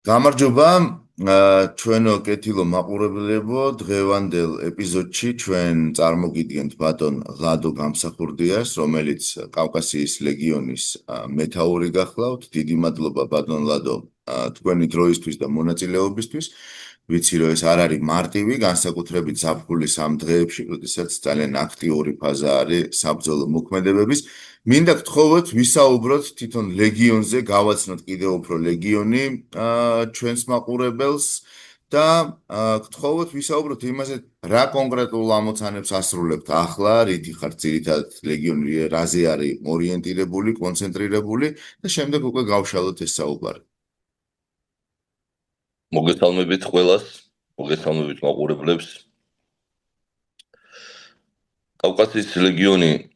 გამარჯობა, ჩვენო კეთილო მაყურებლებო, დღევანდელ ეპიზოდში ჩვენ წარმოგიდგენთ ბატონ ლადო გამსახურდიას, რომელიც კავკასიის ლეგიონის მეთაური გახლავთ. დიდი მადლობა ბატონ ლადო თქვენი დროისთვის და მონაწილეობისთვის. ვიცი რომ ეს არ არის მარტივი, განსაკუთრებით ზაფხულის ამ დღეებში, როდესაც ძალიან აქტიური ფაზა არის საბრძოლო მოქმედებების. მინდა გთხოვოთ ვისაუბროთ თვითონ ლეგიონზე, გავაცნოთ კიდევ უფრო ლეგიონი ჩვენს მაყურებელს და გთხოვოთ ვისაუბროთ იმაზე, რა კონკრეტულ ამოცანებს ასრულებთ ახლა, რითი ხართ ძირითადად ლეგიონი, რაზე არის ორიენტირებული, კონცენტრირებული და შემდეგ უკვე გავშალოთ ეს საუბარი. მოგესალმებით ყველას, მოგესალმებით მაყურებლებს. კავკასიის ლეგიონი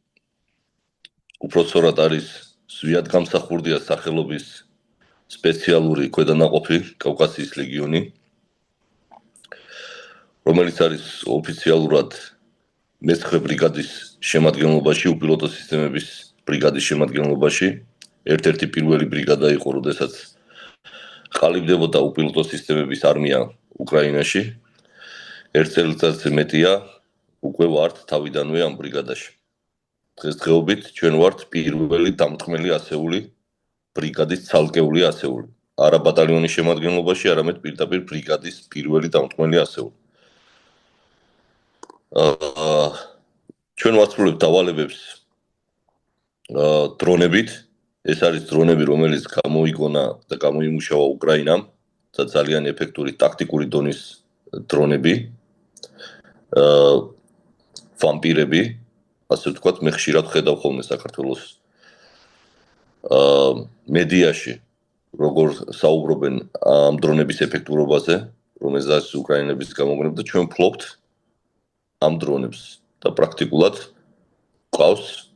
უпроцорად არის ზვიად გამსახურდიას სახელობის სპეციალური ქვედანაყოფი კავკასიის ლეგიონი, რომელიც არის ოფიციალურად მე-9 ბრიგადის შემადგენლობაში, უპილოტო სისტემების ბრიგადის შემადგენლობაში. ერთ-ერთი პირველი ბრიგადა იყო, როდესაც ყალიბდებოდა უპილოტო სისტემების არმია უკრაინაში. ერთ წელიწადზე მეტია უკვე ვართ თავიდანვე ამ ბრიგადაში. დღესდღეობით ჩვენ ვართ პირველი დამტყმელი ასეული ბრიგადის ცალკეული ასეული. არა ბატალიონის შემადგენლობაში, არამედ პირდაპირ ბრიგადის პირველი დამტყმელი ასეული. ჩვენ ვასრულებთ დავალებებს დრონებით. ეს არის დრონები, რომელიც გამოიგონა და გამოიმუშავა უკრაინამ და ძალიან ეფექტური ტაქტიკური დონის დრონები. ვამპირები, ასე ვთქვათ, მე ხშირად ხედავ ხოლმე საქართველოს მედიაში, როგორ საუბრობენ ამ დრონების ეფექტურობაზე, რომელზეც უკრაინელების გამოგონება და ჩვენ ვფლობთ ამ დრონებს და პრაქტიკულად ყავს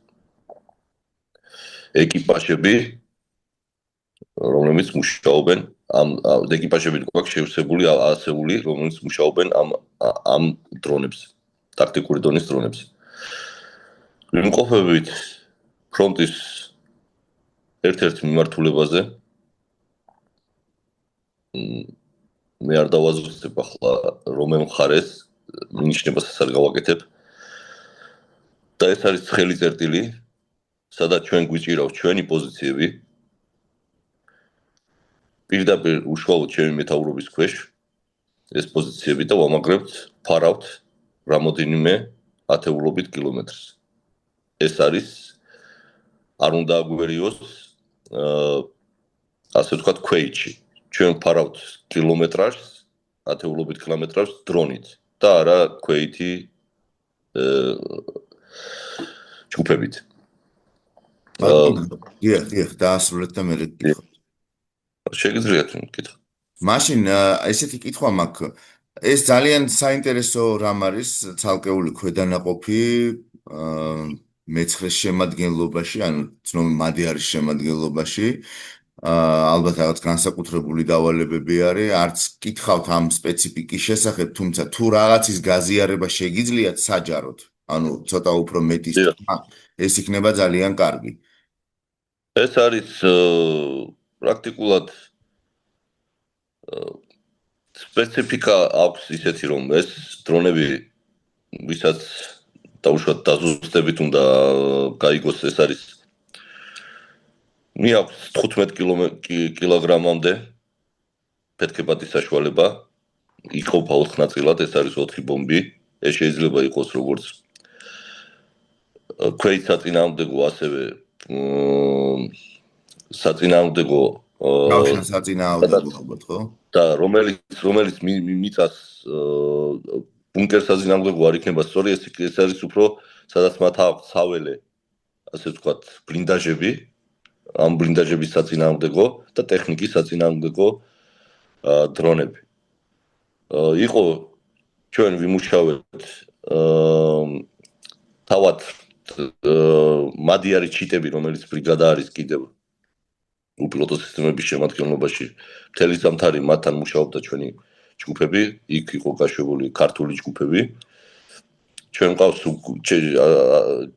ეკიპაჟები, რომლებიც მუშაობენ ამ ეკიპაჟები გვაქვს შევსებული ასეული, რომლებიც მუშაობენ ამ დრონებს, ტაქტიკური დონის დრონებს. ვიმყოფებით ფრონტის ერთ-ერთ მიმართულებაზე. მე არ დავაზუსტებ ახლა რომელ მხარეს, მინიშნებასაც არ გავაკეთებ. და ეს არის ცხელი წერტილი, სადაც ჩვენ გვიჭირავს ჩვენი პოზიციები. პირდაპირ უშუალოდ ჩემი მეთაურობის ქვეშ ეს პოზიციები და ვამაგრებთ, ფარავთ რამოდენიმე ათეულობით კილომეტრს. ეს არის არ უნდა აგვერიოს ასე ვთქვათ ქვეითში. ჩვენ ფარავთ კილომეტრაჟს, ათეულობით კილომეტრაჟს დრონით და არა ქვეითი ჯგუფებით. დიახ, დაასრულეთ და მე გითხოთ. შეგიძლიათ მკითხო. მაშინ ესეთი კითხვა მაქვს. ეს ძალიან საინტერესო რამ არის, ცალკეული ქვედანაყოფი მე-9 შემადგენლობაში, ანუ ცნობილი მადიარის შემადგენლობაში. ალბათ რაღაც განსაკუთრებული დავალებები არის, არც კითხავთ ამ სპეციფიკის შესახებ, თუმცა თუ რაღაცის გაზიარება შეგიძლიათ საჯაროდ, ანუ ცოტა უფრო მეტის თქმა, ეს იქნება ძალიან კარგი. ეს არის პრაქტიკულად სპეციფიკა აქვს ისეთი, რომ ეს დრონები, ვისაც დაუშვათ დაზუსტებით უნდა გაიგოს, ეს არის მიაქვს 15 კილოგრამამდე ფეთქებადის საშუალება, იყოფა 4 ნაწილად, ეს არის 4 ბომბი, ეს შეიძლება იყოს როგორც ქვეით საწინააღმდეგო, ასევე საწინააღმდეგო ბავშვს საწინააღმდეგო ალბათ, ხო? და რომელიც მიწას ბუნკერს საწინააღმდეგო არ იქნება, სწორი ეს არის უფრო სადაც მათ აქვს საველე, ასე ვთქვათ, ბლინდაჟები, ამ ბლინდაჟების საწინააღმდეგო და ტექნიკის საწინააღმდეგო დრონები. იყო ჩვენ ვიმუშავებთ თავად მადიარის ჩიტები, რომელიც ბრიგადა არის კიდევ უპილოტო სისტემების შემადგენლობაში, მთელი ზამთარი მათთან მუშაობდა ჩვენი ჯგუფები, იქ იყო გაშვებული ქართული ჯგუფები. ჩვენ ყავს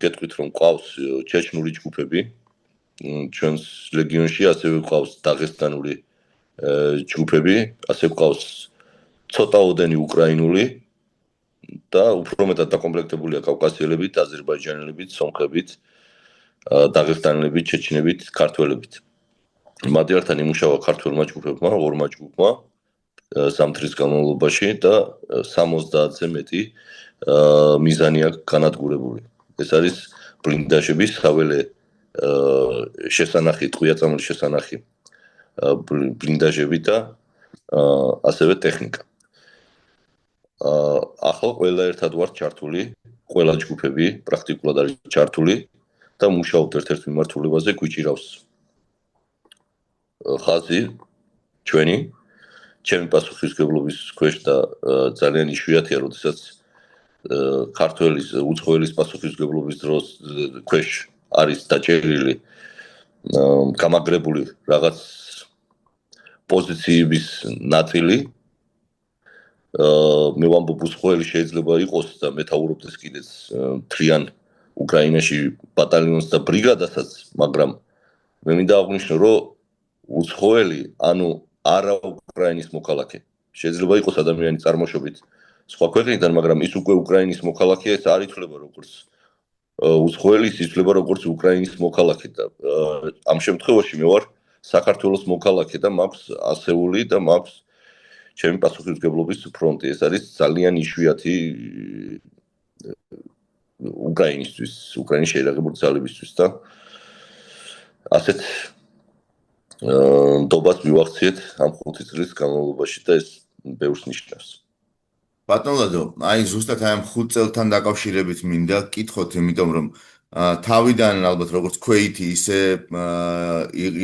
გეტყვით რომ ყავს ჩეჩნური ჯგუფები ჩვენს ლეგიონში, ასევე ყავს დაღესტანური ჯგუფები, ასე გვყავს ცოტაოდენი უკრაინული და უფრო მეტად დაკომპლექტებულია კავკასიელებით, აზერბაიჯანელებით, სომხებით, დაღესტანელებით, ჩეჩნებით, ქართველებით. მადიართან იმუშავა ქართველმა ჯგუფებმა, ორმა ჯგუფმა ზამთრის განმავლობაში და 70-ზე მეტი მიზანი აქვს განადგურებული. ეს არის ბლინდაჟები, საველე შესანახი, ტყვია-წამლის შესანახი ბლინდაჟები და ასევე ტექნიკა. ახლა ყველა ერთად ვართ ჩართული, ყველა ჯგუფები პრაქტიკულად არის ჩართული და მუშაობთ ერთ-ერთ მიმართულებაზე, გვიჭირავს ხაზი ჩვენი პასუხისმგებლობის ქვეშ და ძალიან იშვიათია, როდესაც ქართველის უცხოელის პასუხისმგებლობის დროს ქვეშ არის დაჭერილი გამაგრებული რაღაც პოზიციების ნაწილი. მე ვამბობ, უცხოელი შეიძლება იყოს და მეთაურობდეს კიდეც მთლიან უკრაინაში ბატალიონს და ბრიგადასაც, მაგრამ მე მინდა აღვნიშნო, რომ უცხოელი, ანუ არა უკრაინის მოქალაქე. შეიძლება იყოს ადამიანი წარმოშობით სხვა ქვეყნიდან, მაგრამ ის უკვე უკრაინის მოქალაქეა, ეს არ ითვლება როგორც უცხოელი, ის ითვლება როგორც უკრაინის მოქალაქე და ამ შემთხვევაში მე ვარ საქართველოს მოქალაქე და მაქვს ასეული და მაქვს ჩემი პასუხისმგებლობის ფრონტი. ეს არის ძალიან იშვიათი უკრაინისთვის, უკრაინის შეიარაღებული ძალებისთვის და ასეთ ნდობას მივახციეთ ამ 5 წლის განმავლობაში და ეს ბევრს ნიშნავს. ბატონ ლადო, აი ზუსტად აი ამ 5 წელთან დაკავშირებით მინდა გკითხოთ, იმიტომ რომ თავიდან ალბათ როგორც ქვეითი, ისე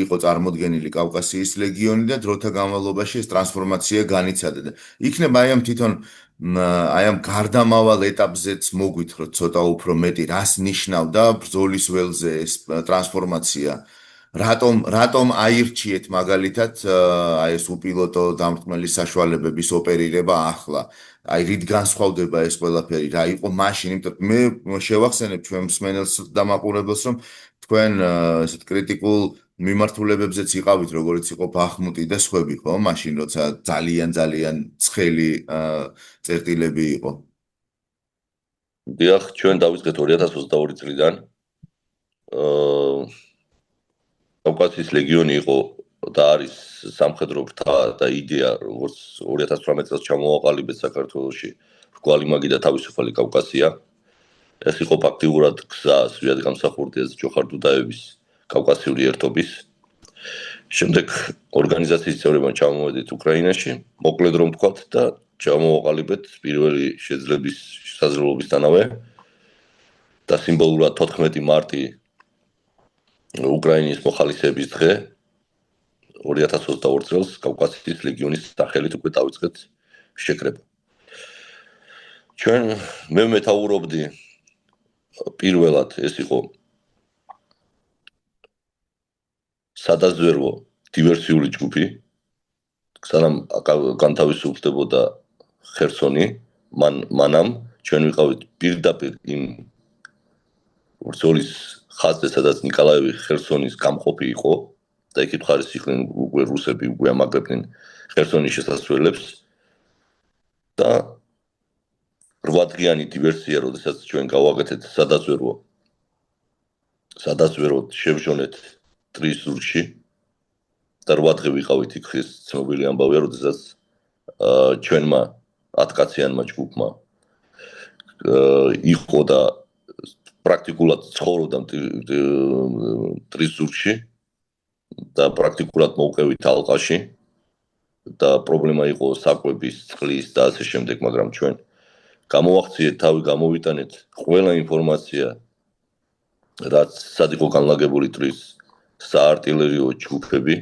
იყო წარმოდგენილი კავკასიის ლეგიონი და დროთა განმავლობაში ეს ტრანსფორმაცია განიცადა და იქნება აი ამ თვითონ აი ამ გარდამავალ ეტაპზეც მოგვითხროთ ცოტა უფრო მეტი, რას ნიშნავდა ბრძოლის ველზე ეს ტრანსფორმაცია? რატომ აირჩიეთ მაგალითად აი ეს უპილოტო დამრტყმელი საშუალებების ოპერირება ახლა? აი რით განსხვავდება ეს ყველაფერი? რა იყო მაშინ? იმიტომ მე შევახსენებ ჩვენ მსმენელს და მაყურებელს, რომ თქვენ ესეთ კრიტიკულ მიმართულებებზეც იყავით, როგორც იყო ბახმუტი და სხვები, ხო? მაშინ როცა ძალიან ცხელი წერტილები იყო. დიახ, ჩვენ დავიწყეთ 2022 წლიდან. კავკასიის ლეგიონი იყო და არის სამხედრო ფრთა და იდეა, როგორც 2018 წელს ჩამოვაყალიბეთ საქართველოში რგვალი მაგი და თავისუფალი კავკასია. ეს იყო ფაქტიურად გზა ზვიად გამსახურდიას ჯოხარ დუდაევის კავკასიური ერთობის. შემდეგ ორგანიზაციის წევრებმა ჩამოვედით უკრაინაში, მოკლედ რომ ვთქვათ და ჩამოვაყალიბეთ პირველი შესაძლებლობისთანავე და სიმბოლურად 14 მარტი უკრაინის მოხალისეების დღე 2022 წელს კავკასიის ლეგიონის სახელით უკვე დავიწყეთ შეკრება. ჩვენ მე მეთაურობდი პირველად ეს იყო სადაზვერვო დივერსიული ჯგუფი, სანამ განთავისუფლდებოდა ხერსონი, მანამ ჩვენ ვიყავით პირდაპირ იმ ბრძოლის ხაზზე, სადაც ნიკოლაევი ხერსონის გამყოფი იყო და იქით მხარეს იყვნენ უკვე რუსები, უკვე ამაგრებდნენ ხერსონის შესასვლელებს და 8 დღიანი დივერსია, როდესაც ჩვენ გავაკეთეთ სადაზვერვოდ შევჟონეთ ტრისურში და 8 დღე ვიყავით იქ. ეს ცნობილი ამბავია, როდესაც ჩვენმა 10 კაციანმა ჯგუფმა იყო და პრაქტიკულად ცხოვრობდა ტრისურში და პრაქტიკულად მოვყევით ალყაში და პრობლემა იყო საკვების, წყლის და ასე შემდეგ, მაგრამ ჩვენ გამოვახციეთ თავი, გამოვიტანეთ ყველა ინფორმაცია, რაც სად იყო განლაგებული ტრის საარტილერიო ჯგუფები,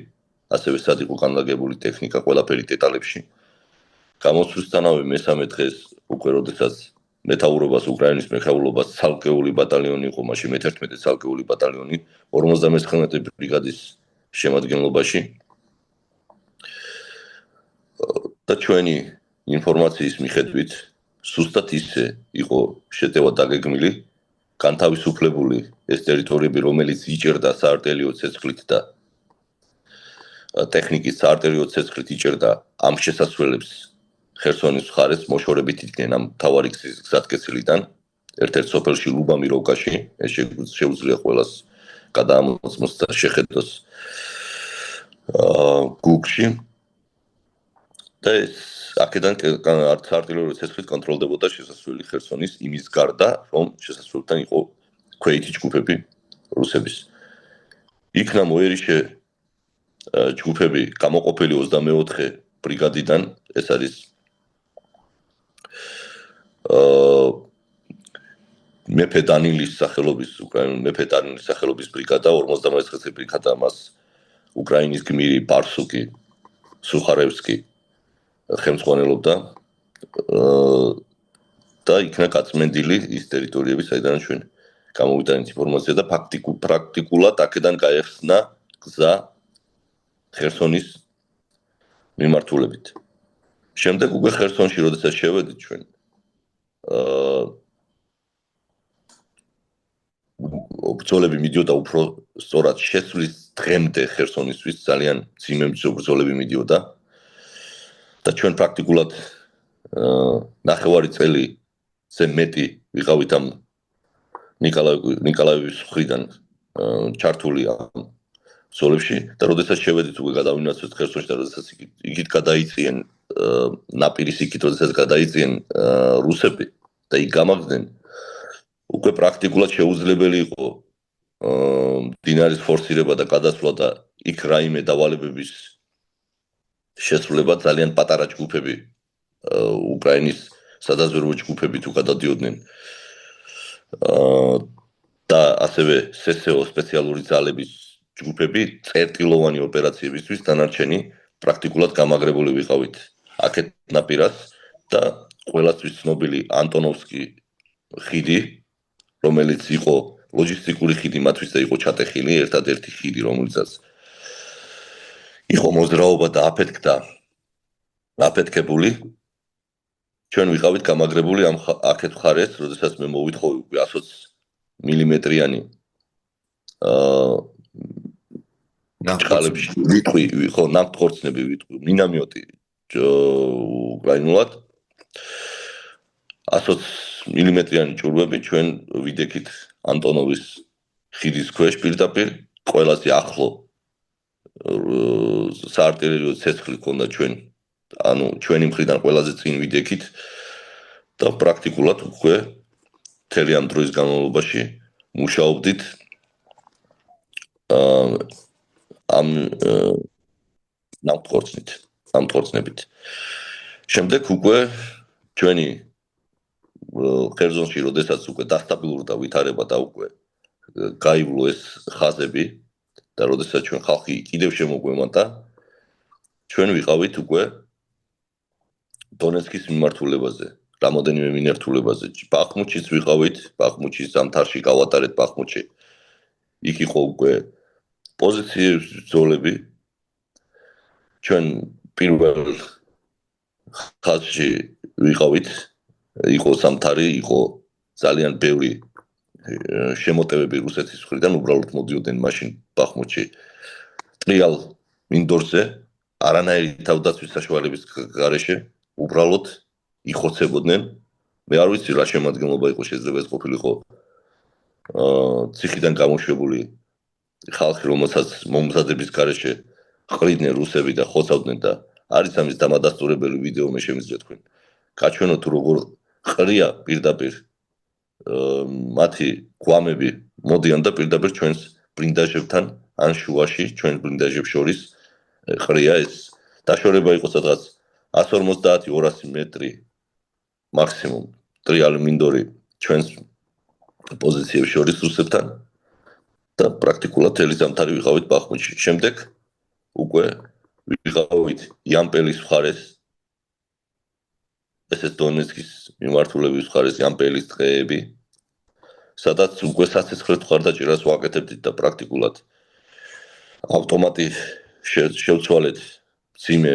ასევე სად იყო განლაგებული ტექნიკა, ყველაფერი დეტალებში. გამოსვლისთანავე მესამე დღეს უკვე როდესაც მეთაურობას უკრაინის მეთაურობას ცალკეული ბატალიონი იყო, მაშინ მე-11 ცალკეული ბატალიონი 59 ბრიგადის შემადგენლობაში და ჩვენი ინფორმაციის მიხედვით სუსტად ისე იყო შეტევა დაგეგმილი, განთავისუფლებული ეს ტერიტორიები, რომელიც იჭერდა საარტილერიო ცეცხლით და ტექნიკის საარტერიო ცეცხლით იჭერდა ამ შესასვლელებს ხერსონის მხარეს მოშორებით იდგნენ ამ მთავარი გზის გზატკეცილიდან ერთ-ერთ სოფელში ლუბამიროვკაში ეს შეუძლია ყველას გადაამოწმოს და შეხედოს Google-ში და ეს აქედან საარტერიო ცეცხლით კონტროლდებოდა შესასვლელი ხერსონის იმის გარდა რომ შესასვლელთან იყო ქვეითი ჯგუფები რუსების იქნა მოერიშე ჯგუფები გამოყოფილი 24 ბრიგადიდან ეს არის მეფე დანილის სახელობის უკრაინული მეფე დანილის სახელობის ბრიგადა 59 ბრიგადა მას უკრაინის გმირი ბარსუკი სუხარევსკი ხელმძღვანელობდა და იქნა გაწმენდილი ის ტერიტორიები საიდან ჩვენ გამოვიტანეთ ინფორმაცია და პრაქტიკულად აქედან გაეხსნა გზა ხერსონის მიმართულებით. შემდეგ უკვე ხერსონში როდესაც შევედით ჩვენ ბრძოლები მიდიოდა უფრო სწორად შესვლის დღემდე ხერსონისთვის ძალიან ძიმე ბრძოლები მიდიოდა და ჩვენ პრაქტიკულად ნახევარი წელზე მეტი ვიყავით ამ ნიკოლაევის მხრიდან ჩართული ამ ბრძოლებში და როდესაც შევედით უკვე გადავინაცვლეთ ხერსონში და როდესაც იქით გადაიწიენ ნაპირის იქით როდესაც გადაიწიენ რუსები და იქ გამაგდნენ უკვე პრაქტიკულად შეუძლებელი იყო მდინარის ფორსირება და გადასვლა და იქ რაიმე დავალებების შესრულება ძალიან პატარა ჯგუფები უკრაინის სადაზვერვო ჯგუფები თუ გადადიოდნენ და ასევე სესეო სპეციალური ძალების ჯგუფები წერტილოვანი ოპერაციებისთვის დანარჩენი პრაქტიკულად გამაგრებული ვიყავით აქეთ ნაპირას და ყველასთვის ცნობილი ანტონოვსკი ხიდი რომელიც იყო ლოჯისტიკური ხიდი მათთვის და იყო ჩატეხილი ერთადერთი ხიდი რომელიცაც იყო მოძრაობა და აფეთქებული ჩვენ ვიყავით გამაგრებული ამ აქეთ მხარეს როდესაც მე მოვითხოვი უკვე 120 მმ-იანი ნახალებში ვიტყვი ხო ნამტყორცნები ვიტყვი მინამიოტი უკრაინულად 120 მმ-იანი ჭურვები ჩვენ ვიდექით ანტონოვის ხიდის ქვეშ პირდაპირ ყველაზე ახლო საარტერიო ცეცხლი ქონდა ჩვენ ანუ ჩვენი მხრიდან ყველაზე წინ ვიდექით და პრაქტიკულად უკვე მთელი ამ დროის განმავლობაში მუშაობდით ამ ნამტყორცნებით შემდეგ უკვე ჩვენი ხერზონში როდესაც უკვე დასტაბილურდა ვითარება და უკვე გაივლო ეს ხაზები და როდესაც ჩვენ ხალხი კიდევ შემოგვემატა ჩვენ ვიყავით უკვე დონეცკის მიმართულებაზე რამოდენიმე მიმართულებაზე ბახმუჩის ვიყავით ბახმუჩის ზამთარში გავატარეთ ბახმუჩი იქ იყო უკვე პოზიციების ბრძოლები ჩვენ პირველ ხაზში ვიყავით იყო ზამთარი იყო ძალიან ბევრი შემოტევები რუსეთის მხრიდან უბრალოდ მოდიოდნენ მაშინ ბახმუჩი ტრიალ მინდორზე არანაირი თავდაცვის საშუალების გარეშე უბრალოდ იხოცებოდნენ მე არ ვიცი რა შემადგენლობა იყო შეიძლება ეს ყოფილიყო ციხიდან გამოშვებული ხალხი რომელსაც მომზადების გარეშე ყრიდნენ რუსები და ხოცავდნენ და არის ამის დამადასტურებელი ვიდეო მე შემიძლია თქვენ გაჩვენოთ თუ როგორ ყრია პირდაპირ მათი გვამები მოდიან და პირდაპირ ჩვენს ბრინდაჟებთან ან შუაში ჩვენ ბრინდაჟებს შორის ყრია ეს დაშორება იყო სადღაც 150-200 მეტრი მაქსიმუმ ტრიალი მინდორი ჩვენს პოზიციებს შორის რუსებთან და პრაქტიკულად მთელი ზამთარი ვიყავით ბახმუჩში შემდეგ უკვე ვიყავით იამპელის მხარეს ესეც დონეცკის მიმართულების მხარეს იამპელის დღეები სადაც უკვე საცეცხლეთ მხარდაჭერას ვაკეთებდით და პრაქტიკულად ავტომატი შევცვალეთ ძიმე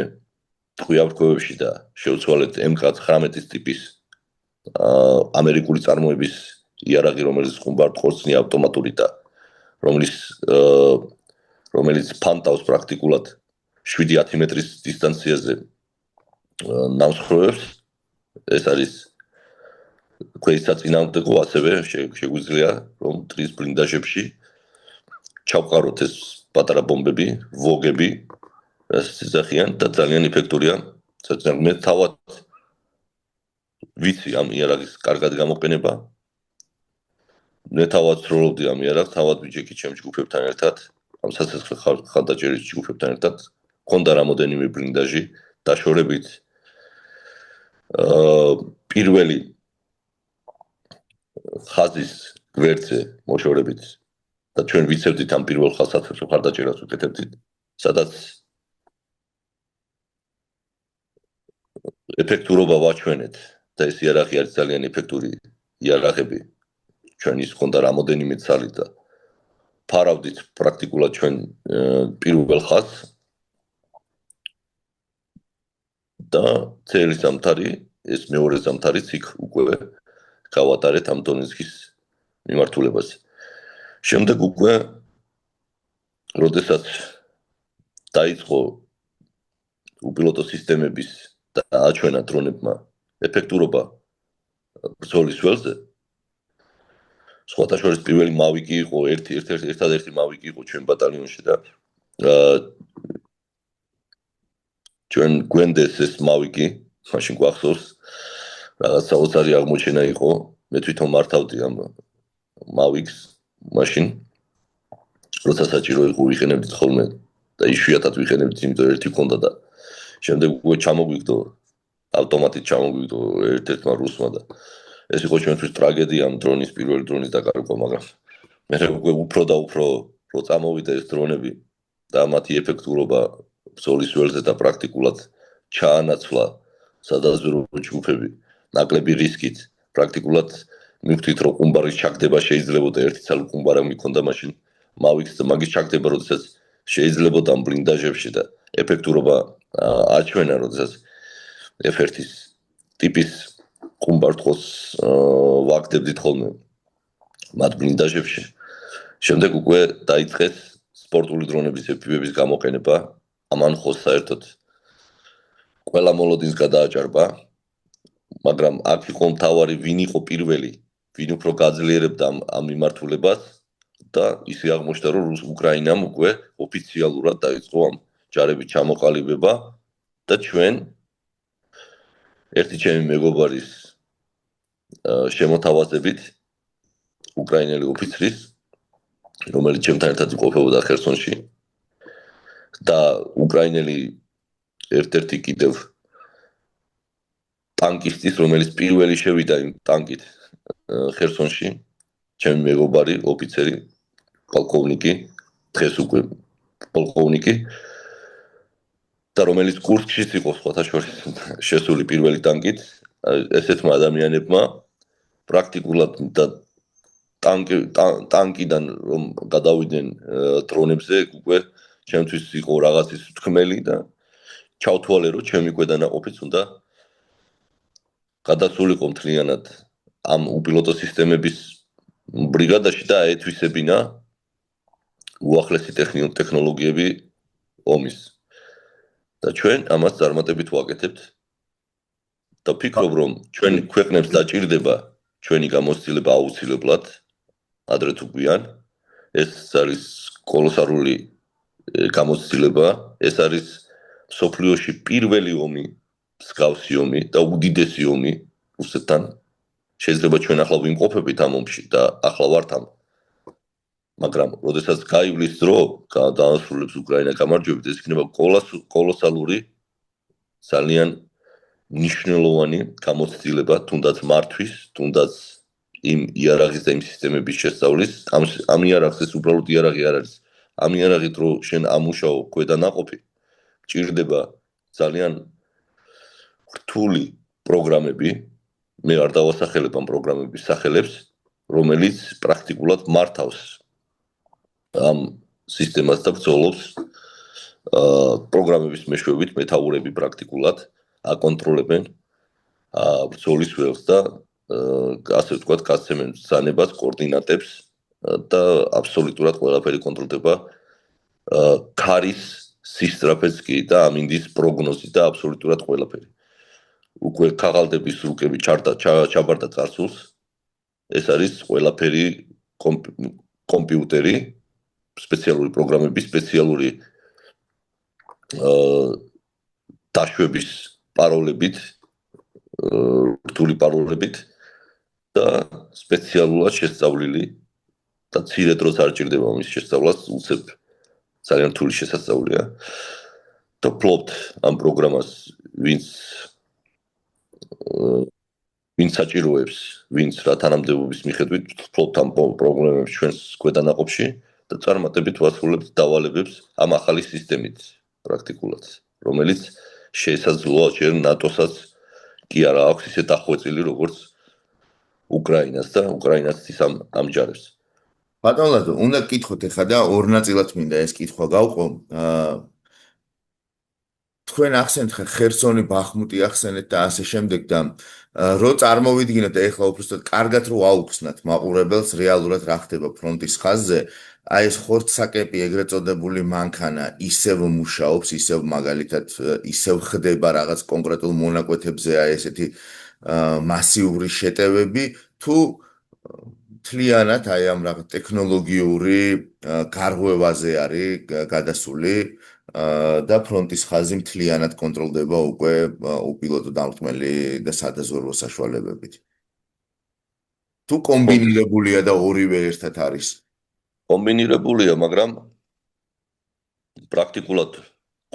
ტყვიავრქვევებში და შევცვალეთ MK-19 ტიპის ამერიკული წარმოების იარაღი რომელიც ხუმბარტყორცნია ავტომატური და რომელიც ფანტავს პრაქტიკულად 7-10 მეტრის დისტანციაზე ნამსხვრევებს. ეს არის ქვეის საწინააღმდეგო, ასევე შეგვიძლია რომ ტრის ბლინდაჟებში ჩავყაროთ ეს პატარა ბომბები, ვოგები, რასაც ეძახიან და ძალიან ეფექტურია. მე თავად ვიცი ამ იარაღის კარგად გამოყენება. მე თავად ვცხოვრობდი ამ იარაღს, თავად ვიჯექი ჩემ ჯგუფებთან ერთად, ამ სასახლე ხალხადაჭერის ჯგუფებთან ერთად. მქონდა რამოდენიმე ბლინდაჟი, დაშორებით პირველი ხაზის გვერდზე მოშორებით და ჩვენ ვიცევდით ამ პირველ ხაზსაცხოვრებელ ხარდაჭერას ვიკეთებდით, სადაც ეფექტურობა ვაჩვენეთ და ეს იარაღი არის ძალიან ეფექტური იარაღები. ჩვენ ის ჰქონდა რამოდენიმე ცალი და ფარავდით პრაქტიკულად ჩვენ პირველ ხაზს და წელი ზამთარი, ეს მეორე ზამთარიც იქ უკვე გავატარეთ ამ დონეცკის მიმართულებას. შემდეგ უკვე როდესაც დაიწყო უპილოტო სისტემების და აჩვენა დრონებმა ეფექტურობა ბრძოლის ველზე, სხვათა შორის პირველი მავიკი იყო, ერთადერთი მავიკი იყო ჩვენ ბატალიონში და ჩვენ გვენდეს ეს მავიკი, მაშინ გვახსოვს, რაღაც საოცარი აღმოჩენა იყო, მე თვითონ მართავდი ამ მავიკს, მაშინ როცა საჭირო იყო ვიყენებდით ხოლმე და იშვიათად ვიყენებდით, იმიტომ ერთი ქონდა და შემდეგ უკვე ჩამოგვიგდო, ავტომატით ჩამოგვიგდო ერთ-ერთმა რუსმა და ეს იყო ჩვენთვის ტრაგედია ამ დრონის, პირველი დრონის დაკარგვა, მაგრამ მე უკვე უფრო და უფრო რო წამოვიდა ეს დრონები და მათი ეფექტურობა ბრძოლის ველზე და პრაქტიკულად ჩაანაცვლა სადაზვერვო ჯგუფები ნაკლები რისკით, პრაქტიკულად მივხვდით რომ ყუმბარის ჩაგდება შეიძლებოდა ერთი ცალი ყუმბარა მიქონდა მაშინ მავიქს და მაგის ჩაგდება როდესაც შეიძლებოდა ამ ბლინდაჟებში და ეფექტურობა აჩვენა როდესაც F1-ის ტიპის ყუმბართყოს ვაგდებდით ხოლმე მათ ბლინდაჟებში. შემდეგ უკვე დაიწყეს სპორტული დრონების FPV-ების გამოყენება, ამან ხო საერთოდ ყველა მოლოდინს გადააჭარბა, მაგრამ აქ იყო მთავარი ვინ იყო პირველი, ვინ უფრო გაძლიერებდა ამ მიმართულებას და ისე აღმოჩნდა რომ უკრაინამ უკვე ოფიციალურად დაიწყო ამ ჯარების ჩამოყალიბება და ჩვენ ერთი ჩემი მეგობარის შემოთავაზებით უკრაინელი ოფიცრის, რომელიც ჩემთან ერთად იმყოფებოდა ხერსონში და უკრაინელი ერთ-ერთი კიდევ ტანკისტის, რომელიც პირველი შევიდა იმ ტანკით ხერსონში, ჩემი მეგობარი, ოფიცერი, პოლკოვნიკი, დღეს უკვე პოლკოვნიკი და რომელიც კურსკშიც იყო სხვათა შორის შესული პირველი ტანკით, ესეთმა ადამიანებმა პრაქტიკულად და ტანკიდან რომ გადავიდნენ დრონებზე, უკვე ჩემთვის იყო რაღაცის თქმელი და ჩავთვალე რომ ჩემი ქვედანაყოფიც უნდა გადასულიყო მთლიანად ამ უპილოტო სისტემების ბრიგადაში და ეთვისებინა უახლესი ტექნოლოგიები ომის. და ჩვენ ამას წარმატებით ვაკეთებთ და ვფიქრობ რომ ჩვენ ქვეყნებს დაჭირდება ჩვენი გამოცდილება აუცილებლად ადრე თუ გვიან ეს არის კოლოსალური გამოცდილება, ეს არის მსოფლიოში პირველი ომი, მსგავსი ომი და უდიდესი ომი რუსეთთან. შეიძლება ჩვენ ახლა ვიმყოფებით ამ ომში და ახლა ვართ ამ. მაგრამ როდესაც გაივლის დრო, დაასრულებს უკრაინა გამარჯვებით, ეს იქნება კოლოსალური, ძალიან მნიშვნელოვანი გამოცდილება, თუნდაც მართვის, თუნდაც იმ იარაღის და იმ სისტემების შესწავლის. ამ იარაღს ეს უბრალოდ იარაღი არ არის. ამ იარაღით რო შენ ამუშაო ქვედანაყოფი, გჭირდება ძალიან რთული პროგრამები, მე არ დავასახელებ ამ პროგრამების სახელებს, რომელიც პრაქტიკულად მართავს ამ სისტემას და ბრძოლობს პროგრამების მეშვეობით მეთაურები პრაქტიკულად აკონტროლებენ ბრძოლის ველს და ასე ვთქვათ, გასცემენ ბრძანებას, კოორდინატებს და აბსოლუტურად ყველაფერი კონტროლდება ქარის სისწრაფეც კი და ამინდის პროგნოზი და აბსოლუტურად ყველაფერი. უკვე ქაღალდების რუკები ჩაბარდა წარსულს. ეს არის ყველაფერი კომპიუტერი, სპეციალური პროგრამები, სპეციალური დაშვების პაროლებით, რთული პაროლებით და სპეციალურად შესწავლილი და ცირე დროს არ ჭირდება მის შესწავლას, უცებ ძალიან რთული შესწავლია. და ფლობთ ამ პროგრამას ვინც საჭიროებს, ვინც რა თანამდებობის მიხედვით ფლობთ ამ პრობლემებს ჩვენს ქვედანაყოფში და წარმატებით ვასრულებთ დავალებებს ამ ახალი სისტემით პრაქტიკულად, რომელიც შესაძლოა ჯერ ნატოსაც კი არა აქვს ისე დახვეწილი როგორც უკრაინას და უკრაინას ის ამჯარებს. ბატონ ლადო, უნდა გკითხოთ ახლა და ორ ნაწილად მინდა ეს კითხვა გავყო. თქვენ ახსენეთ ხერსონი, ბახმუტი ახსენეთ და ასე შემდეგ და რო წარმოვიდგინოთ ეხლა უბრალოდ კარგად რო აუხსნათ მაყურებელს რეალურად რა ხდება ფრონტის ხაზზე, აი ეს ხორცსაკეპი ეგრეთ წოდებული მანქანა ისევ მუშაობს, ისევ მაგალითად ისევ ხდება რაღაც კონკრეტულ მონაკვეთებზე აი ესეთი მასიური შეტევები თუ თლიანად აი ამ რაღაც ტექნოლოგიური გარღვევაზე არის გადასული და ფრონტის ხაზი მთლიანად კონტროლდება უკვე უპილოტო დამრტმელი და სადაზვერვო საშუალებებით. თუ კომბინირებულია და ორივე ერთად არის? კომბინირებულია, მაგრამ პრაქტიკულად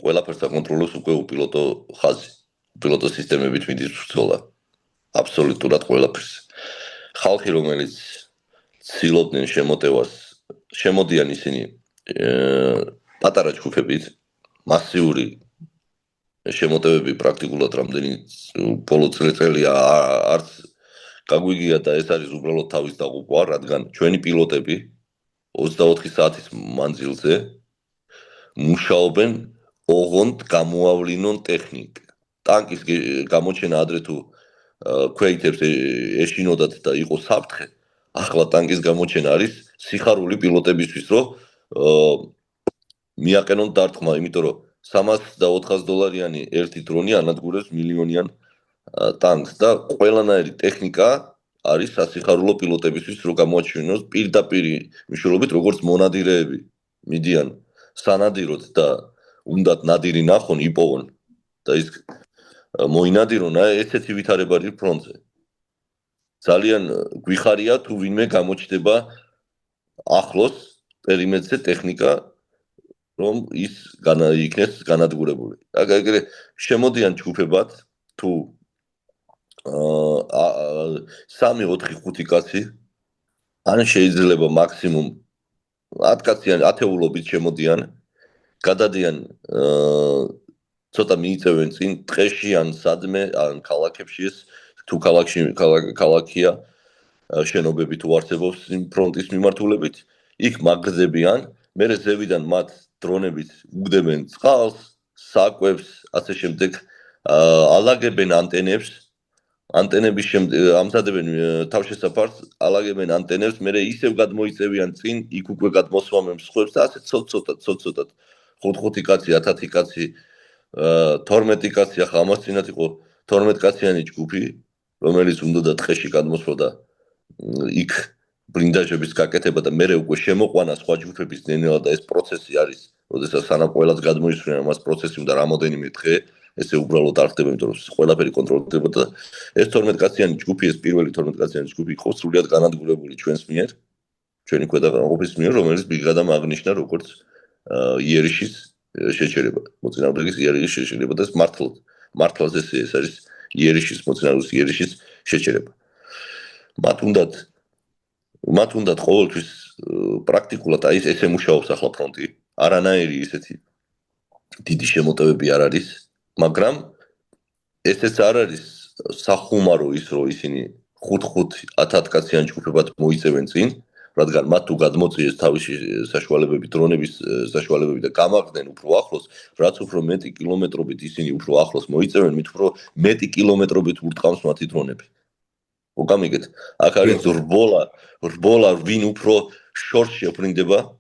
ყველაფერს აკონტროლებს უკვე უპილოტო ხაზი. უპილოტო სისტემებით მიდის ბრძოლა. აბსოლუტურად ყველაფერს. ხალხი, რომელიც ცდილობდნენ შემოტევას, შემოდიან ისინი პატარა ჯგუფებით, მასიური შემოტევები პრაქტიკულად რამდენი ბოლო წელი არც გაგვიგია და ეს არის უბრალოდ თავის დაღუპვა, რადგან ჩვენი პილოტები 24 საათის მანძილზე მუშაობენ ოღონდ გამოავლინონ ტექნიკა. ტანკის გამოჩენა ადრე თუ ქვეითებს ეშინოდათ და იყო საფრთხე, ახლა ტანკის გამოჩენა არის სიხარული პილოტებისთვის, რომ მიაყენონ დარტყმა, იმიტომ რომ $300-400 ერთი დრონი ანადგურებს მილიონიან ტანკს და ყველანაირი ტექნიკა არის სასიხარულო პილოტებისთვის, რომ გამოაჩინოს პირდაპირ მნიშვნელობით, როგორც მონადირეები მიდიან სანადიროდ და უნდათ ნადირი ნახონ, იპოვონ და ის მოინადირონ, ესეთი ვითარება არის ფრონტზე. ძალიან გვიხარია თუ ვინმე გამოჩნდება ახლოს პერიმეტრზე ტექნიკა, რომ ის იქნეს განადგურებული. აგერ შემოდიან ჯგუფებად თუ 3-4-5 კაცი, ან შეიძლება მაქსიმუმ 10 კაცი ან ათეულობით შემოდიან, გადადიან ცოტა მიიწევენ წინ ტყეში ან სადმე ან ქალაქებში ეს თუ ქალაქია შენობები თუ არსებობს ფრონტის მიმართულებით, იქ მაგზებიან, მერე ზევიდან მათ დრონებით უგდებენ წყალს, საკვებს, ასე შემდეგ ალაგებენ ანტენებს, ანტენების ამზადებენ თავშესაფარს, ალაგებენ ანტენებს, მერე ისევ გადმოიწევიან წინ, იქ უკვე გადმოსვამენ მსხვერპლს და ასე ცოტ-ცოტად 5 კაცი, 10 კაცი, 12 კაცი, ახლა ამას წინათ იყო 12 კაციანი ჯგუფი, რომელიც უნდა ტყეში გადმოსვლა იქ ბრინდაჟების გაკეთება და მერე უკვე შემოყვანა სხვა ჯგუფების ნენელა და ეს პროცესი არის, როდესაც სანამ ყველას გადმოისვრენ ამას პროცესი უნდა რამოდენიმე დღე, ესე უბრალოდ არ ხდება, იმიტომ რომ ყველაფერი კონტროლდება და ეს 12 კაციანი ჯგუფი, ეს პირველი 12 კაციანი ჯგუფი იყო სრულიად განადგურებული ჩვენს მიერ, ჩვენი ქვედანაყოფის მიერ, რომელიც ბრიგადამ აღნიშნა როგორც იერიშის შეჩერება, მოწინააღმდეგის იერიშის შეჩერება და მართლაც ეს არის იერიშის მოწინააღმდეგის იერიშის შეჩერება. მათ უნდათ ყოველთვის პრაქტიკულად აი ესე მუშაობს ახლა ფრონტი, არანაირი ისეთი დიდი შემოტევები არ არის, მაგრამ ესეც არ არის სახუმარო ის, რომ ისინი 5-10 კაციან ჯგუფებად მოიწევენ წინ, რადგან მათ თუ გადმოწიეს თავისი საშუალებები, დრონების საშუალებები და გამაგდნენ უფრო ახლოს, რაც უფრო მეტი კილომეტრობით ისინი უფრო ახლოს მოიწევენ, მით უფრო მეტი კილომეტრობით ურტყამს მათი დრონები. მოგამიგეთ, აქ არის რბოლა, ვინ უფრო შორს შეფრინდება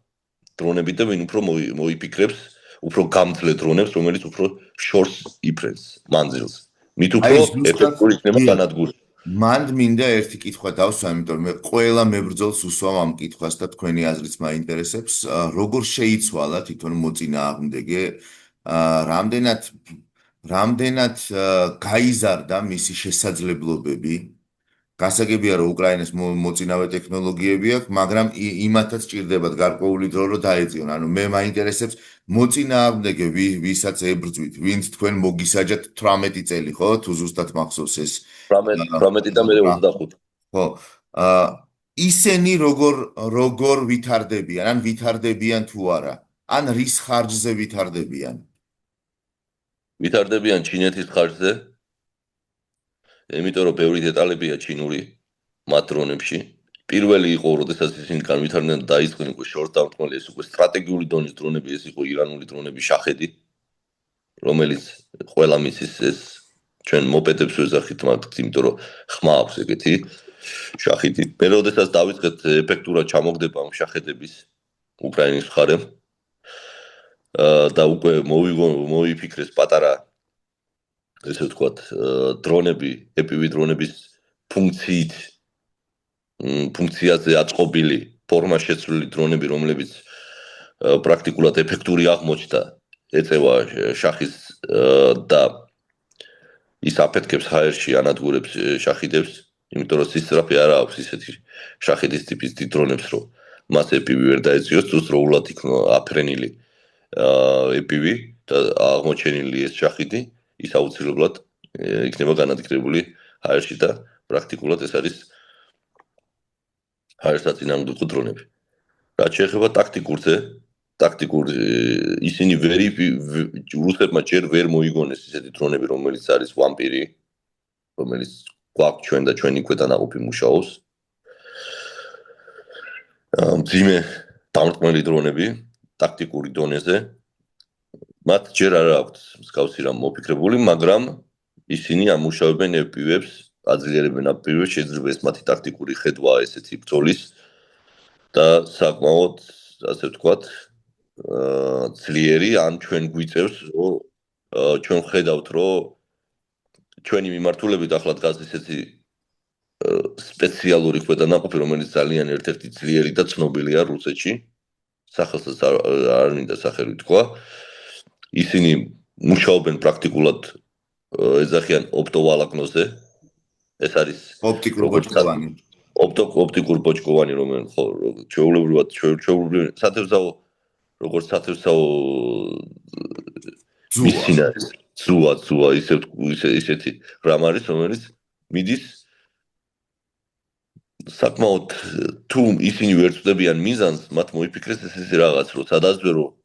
დრონები და ვინ უფრო მოიფიქრებს უფრო გამძლე დრონებს, რომელიც უფრო შორს იფრენს მანძილს. მით აი უფრო ზუსტად ეფექტური იქნება განადგურება. მან მინდა ერთი კითხვა დავსვა, იმიტომ მე ყველა მებრძოლს უსვამ ამ კითხვას და თქვენი აზრიც მაინტერესებს. როგორ შეიცვალა თვითონ მოწინააღმდეგე? რამდენად გაიზარდა მისი შესაძლებლობები? გასაგებია, რომ უკრაინას მოწინავე ტექნოლოგიები აქვს, მაგრამ იმათაც ჭირდებათ გარკვეული დრო, რომ დაეწიონ. ანუ მე მაინტერესებს მოწინააღმდეგე, ვისაც ებრძვით, ვინც თქვენ მოგისაჯათ 18 წელი, ხო? თუ ზუსტად მახსოვს ეს. 18 და მე 25. ხო. ისინი როგორ ვითარდებიან, ან ვითარდებიან თუ არა? ან რის ხარჯზე ვითარდებიან? ვითარდებიან ჩინეთის ხარჯზე. იმიტომ რომ ბევრი დეტალებია ჩინური მათ დრონებში. პირველი იყო, როდესაც ისინი განვითარდნენ და დაიწყნენ უკვე შორს დამრტყმელი, ეს უკვე სტრატეგიული დონის დრონები, ეს იყო ირანული დრონები შახედი, რომელიც ყველა მისის ეს ჩვენ მოპედებს ვეძახით მათ, იმიტომ რომ ხმა აქვს ეგეთი შახედი. მე როდესაც დავიწყეთ ეფექტურად ჩამოგდება ამ შახედების უკრაინის მხარემ და უკვე მოიფიქრეს პატარა ესე ვთქვათ, დრონები, EPV დრონების ფუნქციაზე აწყობილი, ფორმა შეცვლილი დრონები, რომლებიც პრაქტიკულად ეფექტური აღმოჩნდა, ეწევა შახის და ის აფეთქებს ჰაერში ანადგურებს შახიდებს, იმიტომ რომ სისწრაფე არ აქვს ისეთი შახიდის ტიპის დრონებს, რომ მას EPV ვერ დაეწიოს, თუ სრულად იქნება აფრენილი EPV და აღმოჩენილი ეს შახიდი ის აუცილებლად იქნება განადგურებული ჰაერში და პრაქტიკულად ეს არის ჰაერსაწინააღმდეგო დრონები. რაც შეეხება ტაქტიკურ ისინი რუსებმა ჯერ ვერ მოიგონეს ისეთი დრონები, რომელიც არის ვამპირი, რომელიც გვაქვს ჩვენ და ჩვენი ქვედანაყოფი მუშაობს. მძიმე დამრტყმელი დრონები ტაქტიკური დონეზე მათ ჯერ არ აქვთ მსგავსი რამ მოფიქრებული, მაგრამ ისინი ამუშავებენ EPV-ებს, აძლიერებენ EPV-ებს, შეიძლება ეს მათი ტაქტიკური ხედვაა ესეთი ბრძოლის და საკმაოდ, ასე ვთქვათ, ძლიერი, ან ჩვენ გვიწევს, რომ ჩვენ ხედავთ, რომ ჩვენი მიმართულებით ახლა დგას ესეთი სპეციალური ქვედანაყოფი, რომელიც ძალიან ერთ-ერთი ძლიერი და ცნობილია რუსეთში, სახელსაც არ მინდა სახელი თქვა. ისინი მუშაობენ პრაქტიკულად ეძახიან ოპტოვალაკნოზე. ეს არის ოპტიკურ ბოჭკოვანი, რომელიც ხო, ჩვეულებრივად სათევზაო როგორც სათევზაო მისინა ზუა ისეთი რამ არის, რომელიც მიდის საკმაოდ თუ ისინი ვერ წვდებიან მიზანს, მათ მოიფიქრეს ეს რაღაც, რომ სადაზვე რომ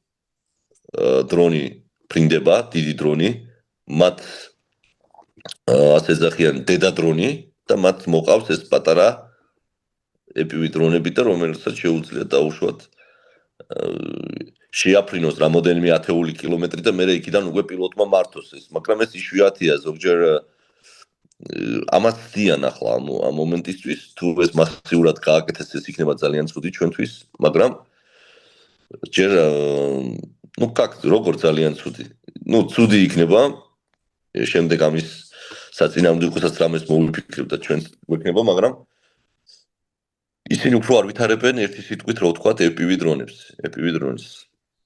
დრონი ფრინდება, დიდი დრონი, მათ ასე ზახიან დედა დრონი და მათ მოყავს ეს პატარა EPV დრონები და რომელსაც შეუძლია დაუშვათ შეაფრინოს რამოდენიმე ათეული კილომეტრი და მერე იქიდან უკვე პილოტმა მართოს ეს, მაგრამ ეს იშვიათია ზოგჯერ ამას ძიან ახლა ამ მომენტისთვის, თუ ეს მასიურად გააკეთეს, ეს იქნება ძალიან ცუდი ჩვენთვის, მაგრამ ჯერ როგორ ძალიან ცუდი. ცუდი იქნება, შემდეგ ამის საწინააღმდეგოსაც რამეს მოვიფიქრებ და ჩვენს გვექნება, მაგრამ ისინი უფრო არ ვითარებენ ერთი სიტყვით, რო ვთქვათ, EPV დრონებს.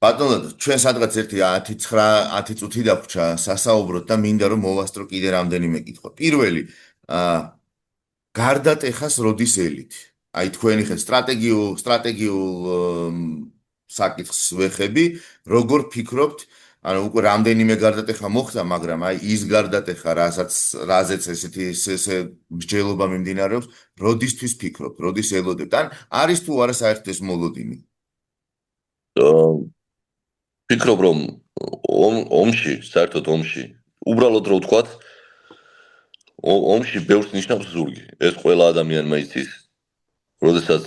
ბატონო, ჩვენ სადღაც ერთი 10 წუთი დაგვრჩა სასაუბროდ და მინდა რომ მოვასწრო კიდე რამდენიმე კითხვა. პირველი, გარდატეხას როდის ელით? აი თქვენი ხე სტრატეგიულ საკითხს ვეხები, როგორ ფიქრობთ, ანუ უკვე რამდენიმე გარდატეხა მოხდა, მაგრამ აი ის გარდატეხა, რაზეც ესეთი მსჯელობა მიმდინარეობს, როდისთვის ფიქრობთ, როდის ელოდებთ? ან არის თუ არა საერთოდ ეს მოლოდინი? ფიქრობ, რომ საერთოდ ომში, უბრალოდ რო ვთქვათ, ომში ბევრს ნიშნავს ზურგი. ეს ყველა ადამიანმა იცის, როდესაც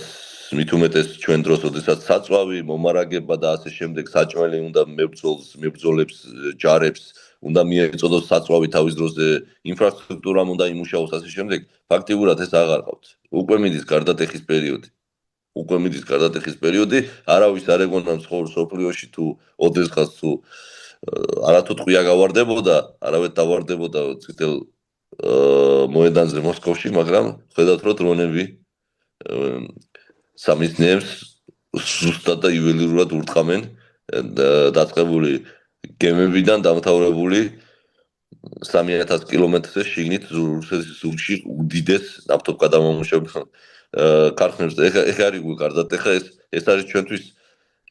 მით უმეტეს ჩვენ დროს, როდესაც საწვავი, მომარაგება და ასე შემდეგ საჭმელი უნდა მებრძოლებს, ჯარებს, უნდა მიეწოდოს საწვავი თავის დროზე, ინფრასტრუქტურამ უნდა იმუშაოს ასე შემდეგ, ფაქტიურად ეს აღარ ყავთ. უკვე მიდის გარდატეხის პერიოდი. უკვე მიდის გარდატეხის პერიოდი, არავის არ ეგონა ცხოვრობს სოფლიოში თუ ოდესღაც თუ არათუ ტყვია გავარდებოდა, არავეთ დავარდებოდა წითელ მოედანზე მოსკოვში, მაგრამ ხედავთ რომ დრონები სამიზნეებს ზუსტად და იუველირულად ურტყამენ დაწყებული გემებიდან დამთავრებული 3000 კილომეტრზე შიგნით რუსეთის ზურგში უდიდეს ნავთობგადამამუშავებელ ქარხნებს. ეხა არის უკვე გარდატეხა, ეს არის ჩვენთვის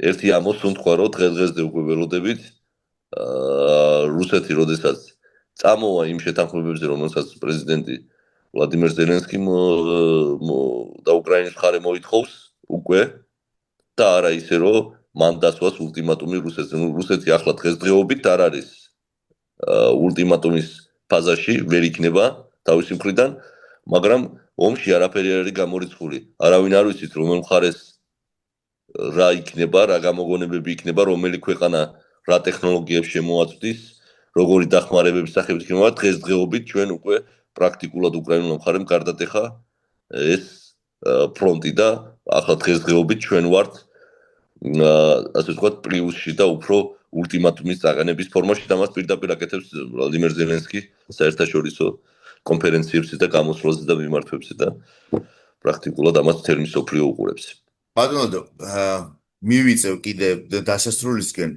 ერთი ამოსუნთქვა, რომ დღეს-დღესდე უკვე ველოდებით რუსეთი როდესაც წამოვა იმ შეთანხმებებზე, რომელსაც პრეზიდენტი ვლადიმერ ზელენსკი და უკრაინის მხარე მოითხოვს უკვე და არა ისე რომ მან დასვას ულტიმატუმი რუსეთს. რუსეთი ახლა დღესდღეობით არ არის ულტიმატუმის ფაზაში, ვერ იქნება თავისი მხრიდან, მაგრამ ომში არაფერი არ არის გამორიცხული. არავინ არ ვიცით რომელ მხარეს რა იქნება, რა გამოგონებები იქნება, რომელი ქვეყანა რა ტექნოლოგიებს შემოაწვდის, როგორი დახმარებების სახით იქნება. დღესდღეობით ჩვენ უკვე პრაქტიკულად უკრაინულ მხარემ გარდატეხა ეს ფრონტი და ახლა დღესდღეობით ჩვენ ვართ ასე ვთქვათ პლუსში და უფრო ულტიმატუმის წაგანების ფორმაში და მას პირდაპირ აკეთებს ვლადიმერ ზელენსკი საერთაშორისო კონფერენციებზე და გამოსვლებზე და მიმართვებზე და პრაქტიკულად ამას მთელი მსოფლიო უყურებს. ბატონო, მივიწევ კიდე დასასრულისკენ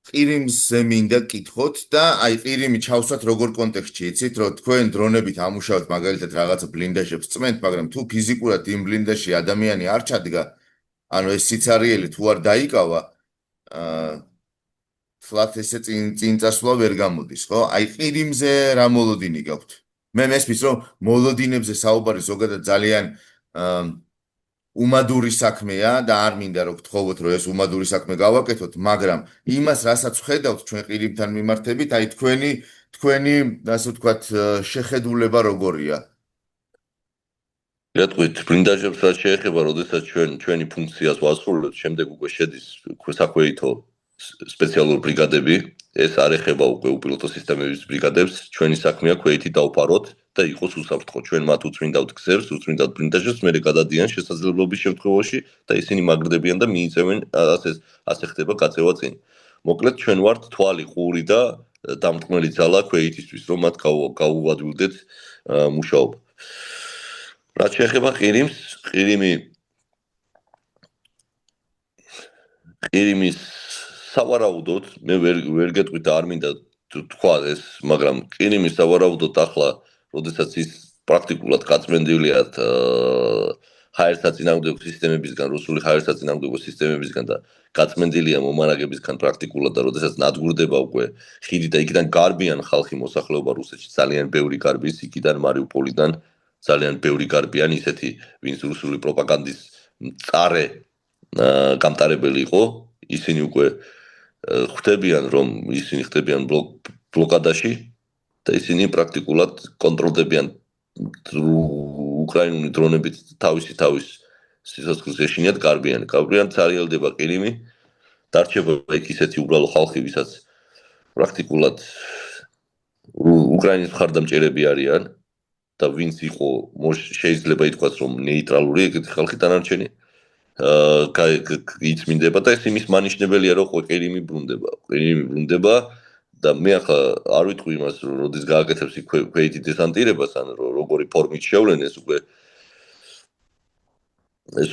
ყირიმზე მინდა კითხოთ და აი ყირიმი ჩავსვათ როგორ კონტექსტში იცით, რომ თქვენ დრონებით ამუშავებთ მაგალითად რაღაცა ბლინდაჟებს წმენთ, მაგრამ თუ ფიზიკურად იმ ბლინდაჟში ადამიანი არ ჩადგა, ანუ ეს სიცარიელი თუ არ დაიკავა, თლათ ესე წინ წასვლა ვერ გამოდის, ხო? აი ყირიმზე რა მოლოდინი გაქვთ? მე მესმის, რომ მოლოდინებზე საუბარი ზოგადად ძალიან უმადური საქმეა და არ მინდა რომ გთხოვოთ რომ ეს უმადური საქმე გავაკეთოთ, მაგრამ იმას რასაც ვხედავთ ჩვენ ყირიმთან მიმართებით, აი თქვენი ასე ვთქვათ შეხედულება როგორია? რატყვით ბლინდაჟებს რაც შეეხება, როდესაც ჩვენი ფუნქციას ვასრულებთ, შემდეგ უკვე შედის საქვეითო სპეციალური ბრიგადები, ეს არ ეხება უკვე უპილოტო სისტემების ბრიგადებს, ჩვენი საქმეა ქვეითი დავფაროთ და იყოს უსაფრთხო. ჩვენ მათ უწმინდავთ გზებს, უწმინდავთ ბლინდაჟებს, მერე გადადიან შესაძლებლობის შემთხვევაში და ისინი მაგრდებიან და მიიწევენ ასე ხდება გაწევა წინ. მოკლედ ჩვენ ვართ თვალი, ყური და დამტკმელი ძალა ქვეითისთვის, რომ მათ გაუვადვილდეთ მუშაობა. რაც შეეხება ყირიმს, ყირიმის სავარაუდოდ მე ვერ გეტყვით და არ მინდა თქვა ეს, მაგრამ ყირიმის სავარაუდოდ ახლა, როდესაც ის პრაქტიკულად გაწმენდილია ჰაერსაწინააღმდეგო სისტემებისგან, რუსული ჰაერსაწინააღმდეგო სისტემებისგან და გაწმენდილია მომარაგებისგან პრაქტიკულად და როდესაც ნადგურდება უკვე ხიდი და იქიდან გარბიან ხალხი მოსახლეობა რუსეთში, ძალიან ბევრი გარბის იქიდან მარიუპოლიდან ძალიან ბევრი გარბიან ისეთი, ვინც რუსული პროპაგანდის მწარე გამტარებელი იყო, ისინი უკვე ხვდებიან, რომ ისინი ხდებიან ბლოკადაში და ისინი პრაქტიკულად კონტროლდებიან უკრაინული დრონებით თავის სიცოცხლის ეშინიათ გარბიან ცარიელდება ყირიმი, დარჩება იქ ისეთი უბრალო ხალხი, ვისაც პრაქტიკულად უკრაინის მხარდამჭერები არიან და ვინც იყო შეიძლება ითქვას, რომ ნეიტრალური ეგეთი ხალხი დანარჩენი იწმინდება და ეს იმის მანიშნებელია, რომ ყირიმი ბრუნდება და მე ახლა არ ვიტყვი იმას, რომ როდის გააკეთებს ქვეითი დესანტირებას, ან როგორი ფორმით შევლენ ეს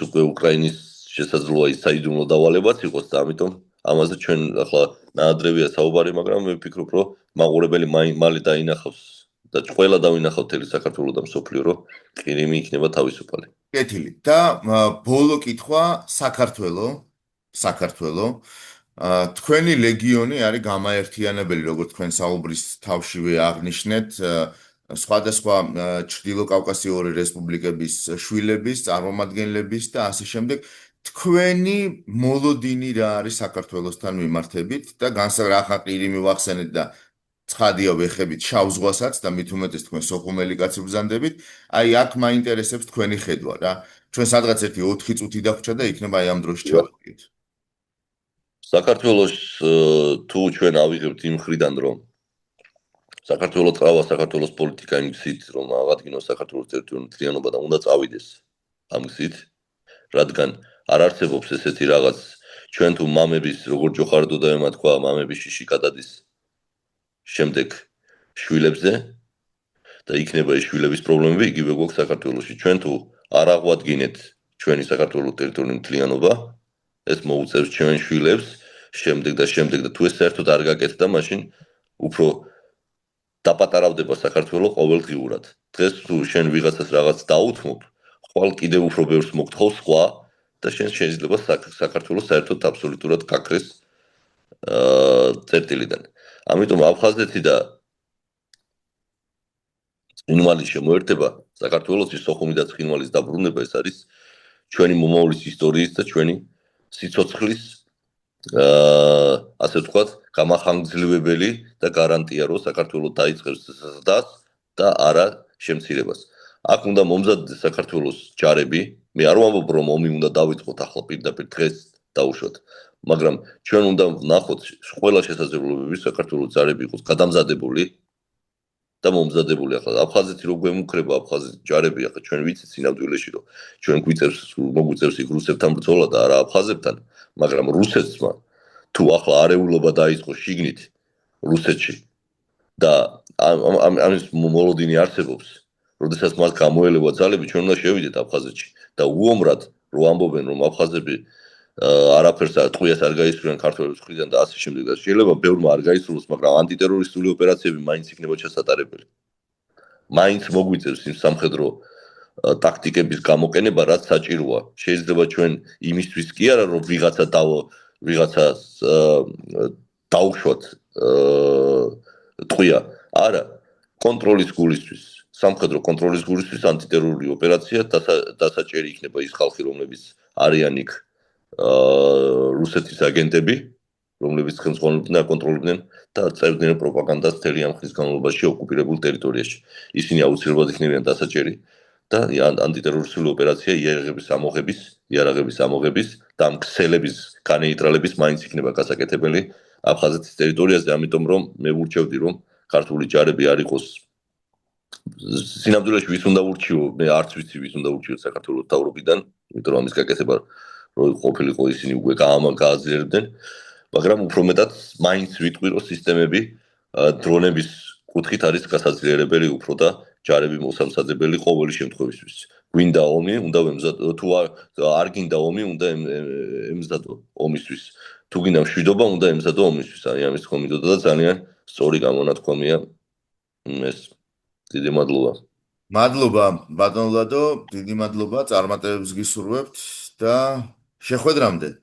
უკვე უკრაინის შესაძლოა ის საიდუმლო დავალებაც იყოს და ამიტომ ამაზე ჩვენ ახლა ნაადრევია საუბარი, მაგრამ მე ვფიქრობ, რომ მაყურებელი მალე დაინახავს და ყველა დავინახავთ მთელი საქართველოს და მსოფლიო, რომ ყირიმი იქნება თავისუფალი. კეთილი. და ბოლო კითხვა საქართველო თქვენი ლეგიონი არის გამაერთიანებელი, როგორც თქვენ საუბრის თავშივე აღნიშნეთ, სხვადასხვა ჩრდილო კავკასიური რესპუბლიკების შვილების, წარმომადგენლების და ასე შემდეგ. თქვენი მოლოდინი რა არის საქართველოსთან მიმართებით და განსაკუთრებით ყირიმი ვახსენეთ და ცხადია ვეხებით შავ ზღვასაც და მით უმეტეს თქვენ სოხუმელი კაცი ბრძანდებით, აი აქ მაინტერესებს თქვენი ხედვა რა. ჩვენ სადღაც ერთი 4 წუთი დაგვჭა და იქნება აი ამ დროში ჩავდიოთ. საქართველოს თუ ჩვენ ავიღებთ იმ მხრიდან, რომ საქართველოს პოლიტიკა იმ გზით, რომ აღადგინოს საქართველოს ტერიტორიული მთლიანობა და უნდა წავიდეს ამ გზით, რადგან არ არსებობს ესეთი რაღაც ჩვენ თუ მამების როგორ ჯოხარდო და ემა თქვა მამების შიში გადადის შემდეგ შვილებზე და იქნება ეს შვილების პრობლემები იგივე გვაქვს საქართველოში. ჩვენ თუ არ აღვადგინეთ ჩვენი საქართველოს ტერიტორიული მთლიანობა, ეს მოუწევს ჩვენ შვილებს შემდეგ და თუ ეს საერთოდ არ გაკეთდა, მაშინ უფრო დაპატარავდება საქართველოს ყოველდღიურად. დღეს თუ შენ ვიღაცას რაღაც დაუთმობ, ხვალ კიდევ უფრო ბევრს მოგთხოვს სხვა და შენ შეიძლება საქართველოს საერთოდ აბსოლუტურად გაქრეს წერტილიდან. ამიტომ აფხაზეთი და ცხინვალის შემოერთება საქართველოს სოხუმი და ცხინვალის დაბრუნება ეს არის ჩვენი მომავლის ისტორიის და ჩვენი სიცოცხლის ასე ვთქვათ, გამახანგრძლივებელი და გარანტია, რომ საქართველოს დაიწყებს ზრდას და არა შემცირებას. აქ უნდა მომზადდეს საქართველოს ჯარები. მე არ ვამბობ, რომ ომი უნდა დავიწყოთ ახლა პირდაპირ დღეს დაუშვათ, მაგრამ ჩვენ უნდა ვნახოთ ყველა შესაძლებლობები საქართველოს ჯარები იყოს გადამზადებული და მომზადებული ახლა აფხაზეთი რო გვემუქრება აფხაზეთის ჯარები ახლა ჩვენ ვიცით სინამდვილეში რომ ჩვენ მოგვიწევს იქ რუსებთან ბრძოლა და არა აფხაზებთან მაგრამ რუსეთმა თუ ახლა არეულობა დაიწყო შიგნით რუსეთში და ამის მოლოდინი არსებობს როდესაც მას გამოელევა ძალები ჩვენ უნდა შევიდეთ აფხაზეთში და უომრად რო ამბობენ რომ აფხაზები არაფერს ტყვიას არ გაისურვენ ქართველების მხრიდან და ასე შემდეგ და შეიძლება ბევრმა არ გაისურვოს მაგრამ ანტიტერორისტული ოპერაციები მაინც იქნება ჩასატარებელი მაინც მოგვიწევს იმ სამხედრო ტაქტიკების გამოყენება რაც საჭიროა შეიძლება ჩვენ იმისთვის კი არა რომ ვიღაცას დაუშვათ ტყვია არა კონტროლის გულისთვის სამხედრო კონტროლის გულისთვის ანტიტერორული ოპერაცია დასაჭერი იქნება ის ხალხი რომლებიც არიან იქ რუსეთის აგენტები რომლებიც ხელმძღვანელობდნენ და კონტროლებდნენ და წერდნენ პროპაგანდას მთელი ამ ხნის განმავლობაში ოკუპირებულ ტერიტორიაში ისინი აუცილებლად იქნებიან დასაჭერი და ანტიტერორისტული ოპერაცია იარაღების ამოღების და ამ ქსელების განეიტრალების მაინც იქნება გასაკეთებელი აფხაზეთის ტერიტორიაზე ამიტომ რომ მე ვურჩევდი რომ ქართული ჯარები არ იყოს სინამდვილეში ვის უნდა ურჩიო მე არც ვიცი ვის უნდა ურჩიო საქართველოს თავრობიდან იმიტომ რომ ამის გაკეთება რო ყოფილიყო ისინი უკვე გააძლიერებდნენ მაგრამ უფრო მეტად მაინც ვიტყვი რომ სისტემები დრონების კუთხით არის გასაძლიერებელი უფრო და ჯარები მოსამზადებელი ყოველი შემთხვევისთვის გვინდა ომი უნდა ვემზადო თუ არ გინდა ომი უნდა ემზადო ომისთვის თუ გინდა მშვიდობა უნდა ემზადო ომისთვის აი ამის თქმა მინდოდა და ძალიან სწორი გამონათქვამია ეს დიდი მადლობა მადლობა ბატონ ლადო დიდი მადლობა წარმატებებს გისურვებთ და შეხვედრამდე